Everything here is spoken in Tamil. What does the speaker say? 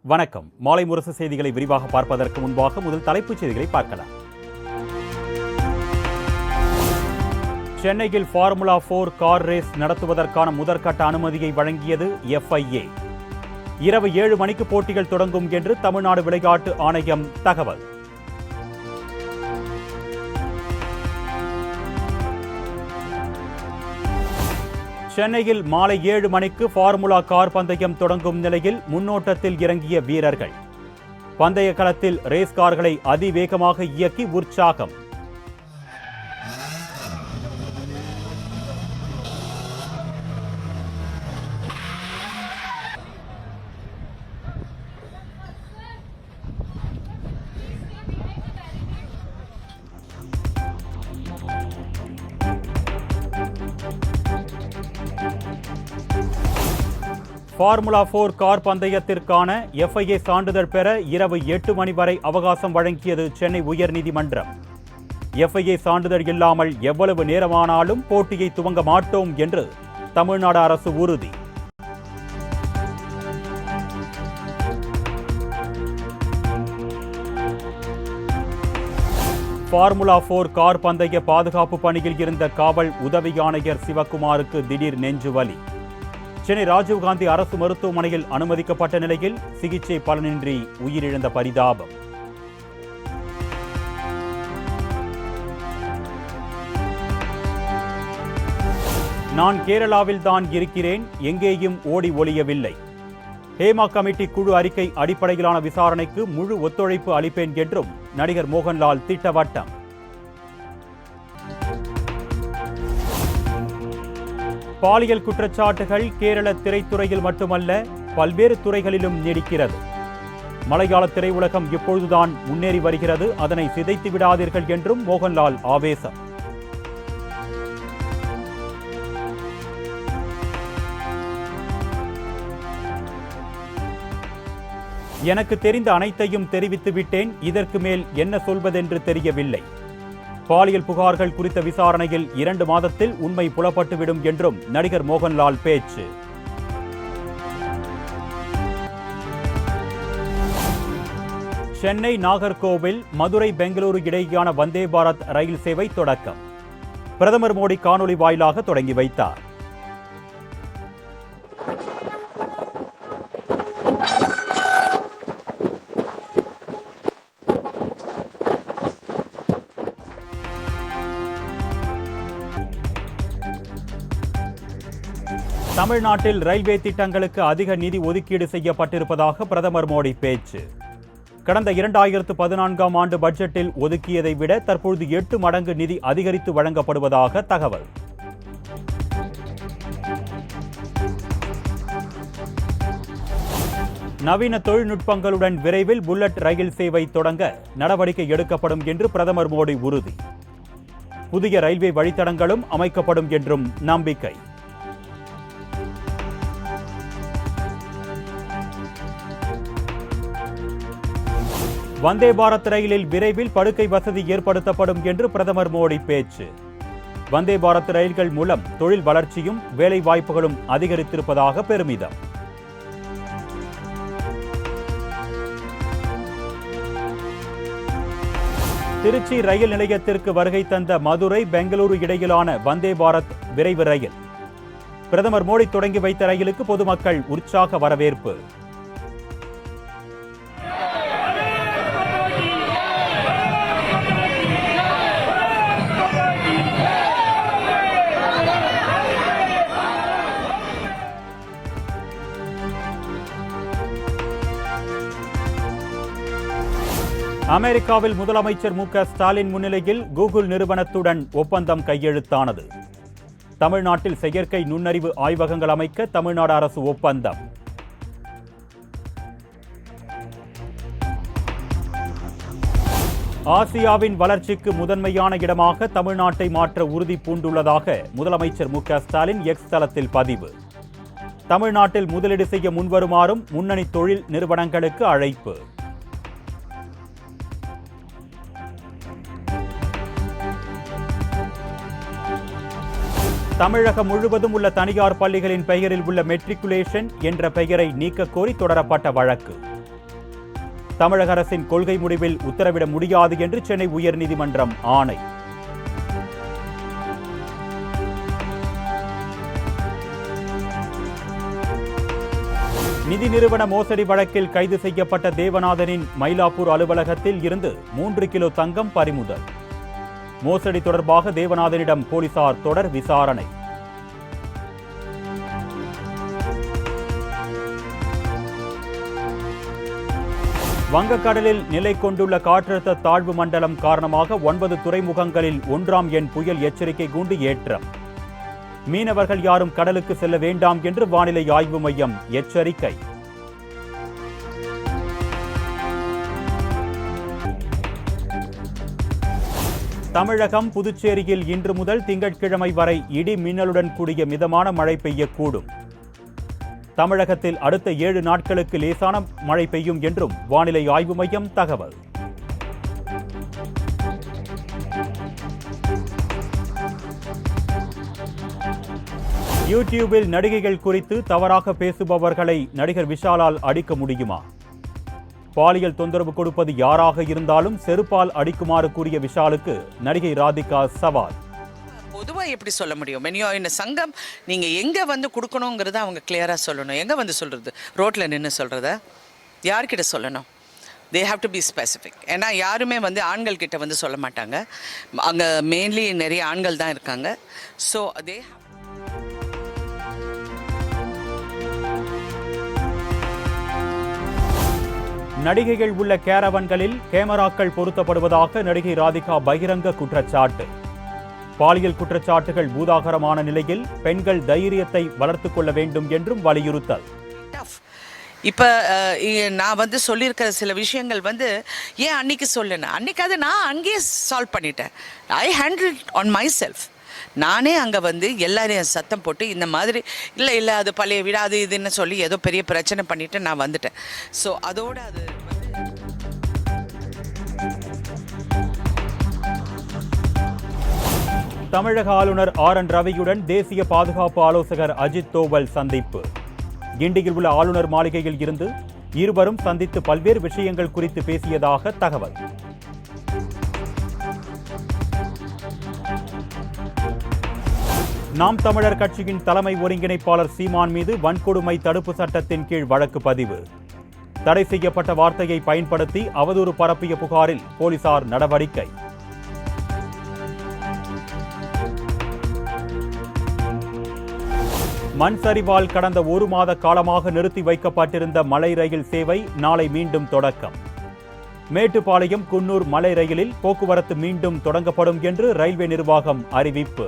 வணக்கம். மாலை முரசு செய்திகளை விரிவாக பார்ப்பதற்கு முன்பாக முதல் தலைப்புச் செய்திகளை பார்க்கலாம். சென்னையில் ஃபார்முலா 4 கார் ரேஸ் நடத்துவதற்கான முதற்கட்ட அனுமதியை வழங்கியது FIA. இரவு 7 மணிக்கு போட்டிகள் தொடங்கும் என்று தமிழ்நாடு விளையாட்டு ஆணையம் தகவல். சென்னையில் மாலை 7 மணிக்கு ஃபார்முலா கார் பந்தயம் தொடங்கும் நிலையில் முன்னோட்டத்தில் இறங்கிய வீரர்கள் பந்தய களத்தில் ரேஸ் கார்களை அதிவேகமாக இயக்கி உற்சாகம். ஃபார்முலா 4 கார் பந்தயத்திற்கான FIA சான்றிதழ் பெற இரவு 8 மணி வரை அவகாசம் வழங்கியது சென்னை உயர்நீதிமன்றம். FIA சான்றிதழ் இல்லாமல் எவ்வளவு நேரமானாலும் போட்டியை துவங்க மாட்டோம் என்று தமிழ்நாடு அரசு உறுதி. ஃபார்முலா 4 கார் பந்தய பாதுகாப்பு பணியில் இருந்த காவல் உதவி ஆணையர் சிவக்குமாருக்கு திடீர் நெஞ்சுவலி. சென்னை ராஜீவ்காந்தி அரசு மருத்துவமனையில் அனுமதிக்கப்பட்ட நிலையில் சிகிச்சை பலனின்றி உயிரிழந்த பரிதாபம். நான் கேரளாவில் தான் இருக்கிறேன், எங்கேயும் ஓடி ஒளியவில்லை. ஹேமா கமிட்டி குழு அறிக்கை அடிப்படையிலான விசாரணைக்கு முழு ஒத்துழைப்பு அளிப்பேன் என்றும் நடிகர் மோகன்லால் திட்டவட்டம். பாலியல் குற்றச்சாட்டுகள் கேரள திரைத்துறையில் மட்டுமல்ல பல்வேறு துறைகளிலும் நீடிக்கிறது. மலையாள திரையுலகம் இப்பொழுதுதான் முன்னேறி வருகிறது, அதனை சிதைத்து விடாதீர்கள் என்றும் மோகன்லால் ஆவேசம். எனக்கு தெரிந்த அனைத்தையும் தெரிவித்து விட்டேன், இதற்கு மேல் என்ன சொல்வதென்று தெரியவில்லை. பாலியல் புகார்கள் குறித்த விசாரணையில் 2 மாதத்தில் உண்மை புலப்பட்டுவிடும் என்றும் நடிகர் மோகன்லால் பேச்சு. சென்னை நாகர்கோவில் மதுரை பெங்களூரு இடையேயான வந்தே பாரத் ரயில் சேவை தொடக்கம். பிரதமர் மோடி காணொலி வாயிலாக தொடங்கி வைத்தார். தமிழ்நாட்டில் ரயில்வே திட்டங்களுக்கு அதிக நிதி ஒதுக்கீடு செய்யப்பட்டிருப்பதாக பிரதமர் மோடி பேச்சு. கடந்த 2014ஆம் ஆண்டு பட்ஜெட்டில் ஒதுக்கியதை விட தற்பொழுது 8 மடங்கு நிதி அதிகரித்து வழங்கப்படுவதாக தகவல். நவீன தொழில்நுட்பங்களுடன் விரைவில் புல்லட் ரயில் சேவை தொடங்க நடவடிக்கை எடுக்கப்படும் என்று பிரதமர் மோடி உறுதி. புதிய ரயில்வே வழித்தடங்களும் அமைக்கப்படும் என்றும் நம்பிக்கை. வந்தே பாரத் ரயிலில் விரைவில் படுக்கை வசதி ஏற்படுத்தப்படும் என்று பிரதமர் மோடி பேச்சு. வந்தே பாரத் ரயில்கள் மூலம் தொழில் வளர்ச்சியும் வேலை வாய்ப்புகளும் அதிகரித்திருப்பதாக பெருமிதம். திருச்சி ரயில் நிலையத்திற்கு வருகை தந்த மதுரை பெங்களூரு இடையிலான வந்தே பாரத் விரைவு ரயில். பிரதமர் மோடி தொடங்கி வைத்த ரயிலுக்கு பொதுமக்கள் உற்சாக வரவேற்பு. அமெரிக்காவில் முதலமைச்சர் மு க ஸ்டாலின் முன்னிலையில் கூகுள் நிறுவனத்துடன் ஒப்பந்தம் கையெழுத்தானது. தமிழ்நாட்டில் செயற்கை நுண்ணறிவு ஆய்வகங்கள் அமைக்க தமிழ்நாடு அரசு ஒப்பந்தம். ஆசியாவின் வளர்ச்சிக்கு முதன்மையான இடமாக தமிழ்நாட்டை மாற்ற உறுதி பூண்டுள்ளதாக முதலமைச்சர் மு க ஸ்டாலின் எக்ஸ் தளத்தில் பதிவு. தமிழ்நாட்டில் முதலீடு செய்ய முன்வருமாறும் முன்னணி தொழில் நிறுவனங்களுக்கு அழைப்பு. தமிழகம் முழுவதும் உள்ள தனியார் பள்ளிகளின் பெயரில் உள்ள மெட்ரிகுலேஷன் என்ற பெயரை நீக்க கோரி தொடரப்பட்ட வழக்கு. தமிழக அரசின் கொள்கை முடிவில் உத்தரவிட முடியாது என்று சென்னை உயர்நீதிமன்றம் ஆணை. நிதி நிறுவன மோசடி வழக்கில் கைது செய்யப்பட்ட தேவநாதனின் மயிலாப்பூர் அலுவலகத்தில் இருந்து 3 கிலோ தங்கம் பறிமுதல். மோசடி தொடர்பாக தேவநாதனிடம் போலீசார் தொடர் விசாரணை. வங்கக்கடலில் நிலை கொண்டுள்ள காற்றழுத்த தாழ்வு மண்டலம் காரணமாக 9 துறைமுகங்களில் 1ஆம் எண் புயல் எச்சரிக்கை கூண்டு ஏற்றம். மீனவர்கள் யாரும் கடலுக்கு செல்ல வேண்டாம் என்று வானிலை ஆய்வு மையம் எச்சரிக்கை. தமிழகம், புதுச்சேரியில் இன்று முதல் திங்கட்கிழமை வரை இடி மின்னலுடன் கூடிய மிதமான மழை பெய்யக்கூடும். தமிழகத்தில் அடுத்த 7 நாட்களுக்கு லேசான மழை பெய்யும் என்றும் வானிலை ஆய்வு மையம் தகவல். யூடியூபில் நடிகைகள் குறித்து தவறாக பேசுபவர்களை நடிகர் விஷாலால் அடிக்க முடியுமா? பாலியல் தொந்தரவு கொடுப்பது யாராக இருந்தாலும் செருப்பால் அடிக்குமாறு கூறிய விஷாலுக்கு நடிகை ராதிகா சவால். பொதுவாக எப்படி சொல்ல முடியும்? இந்த சங்கம் நீங்கள் எங்கே வந்து கொடுக்கணுங்கிறத அவங்க கிளியராக சொல்லணும். எங்கே வந்து சொல்கிறது? ரோட்டில் நின்று சொல்கிறத யார்கிட்ட சொல்லணும்? They have to be specific. ஏன்னா யாருமே வந்து ஆண்கள் கிட்ட வந்து சொல்ல மாட்டாங்க. அங்கே மெயின்லி நிறைய ஆண்கள் தான் இருக்காங்க. ஸோ தே நடிகைகள் உள்ள கேரவன்களில் கேமராக்கள் பொருத்தப்படுவதாக நடிகை ராதிகா பகிரங்க குற்றச்சாட்டு. பாலியல் குற்றச்சாட்டுகள் பூதாகரமான நிலையில் பெண்கள் தைரியத்தை வளர்த்துக் கொள்ள வேண்டும் என்றும் வலியுறுத்தல். இப்போ நான் வந்து சொல்லியிருக்கிற சில விஷயங்கள் வந்து ஏன் அன்னைக்கு சொல்லணும்? அன்னைக்கு அதை நான் அங்கேயே சால்வ் பண்ணிட்டேன். ஐ ஹேண்டில் ஆன் மை செல்ஃப். நானே அங்கே வந்து எல்லாரையும் சத்தம் போட்டு இந்த மாதிரி இல்லை அது பழைய விடாது இதுன்னு சொல்லி ஏதோ பெரிய பிரச்சனை பண்ணிவிட்டு நான் வந்துட்டேன். ஸோ அதோடு அது தமிழக ஆளுநர் RN ரவியுடன் தேசிய பாதுகாப்பு ஆலோசகர் அஜித் தோவல் சந்திப்பு. கிண்டியில் உள்ள ஆளுநர் மாளிகையில் இருந்து இருவரும் சந்தித்து பல்வேறு விஷயங்கள் குறித்து பேசியதாக தகவல். நாம் தமிழர் கட்சியின் தலைமை ஒருங்கிணைப்பாளர் சீமான் மீது வன்கொடுமை தடுப்பு சட்டத்தின் கீழ் வழக்கு பதிவு. தடை செய்யப்பட்ட வார்த்தையை பயன்படுத்தி அவதூறு பரப்பிய புகாரில் போலீசார் நடவடிக்கை. மண் சரிவால் கடந்த 1 மாத காலமாக நிறுத்தி வைக்கப்பட்டிருந்த மலை ரயில் சேவை நாளை மீண்டும் தொடக்கம். மேட்டுப்பாளையம் குன்னூர் மலை ரயிலில் போக்குவரத்து மீண்டும் தொடங்கப்படும் என்று ரயில்வே நிர்வாகம் அறிவிப்பு.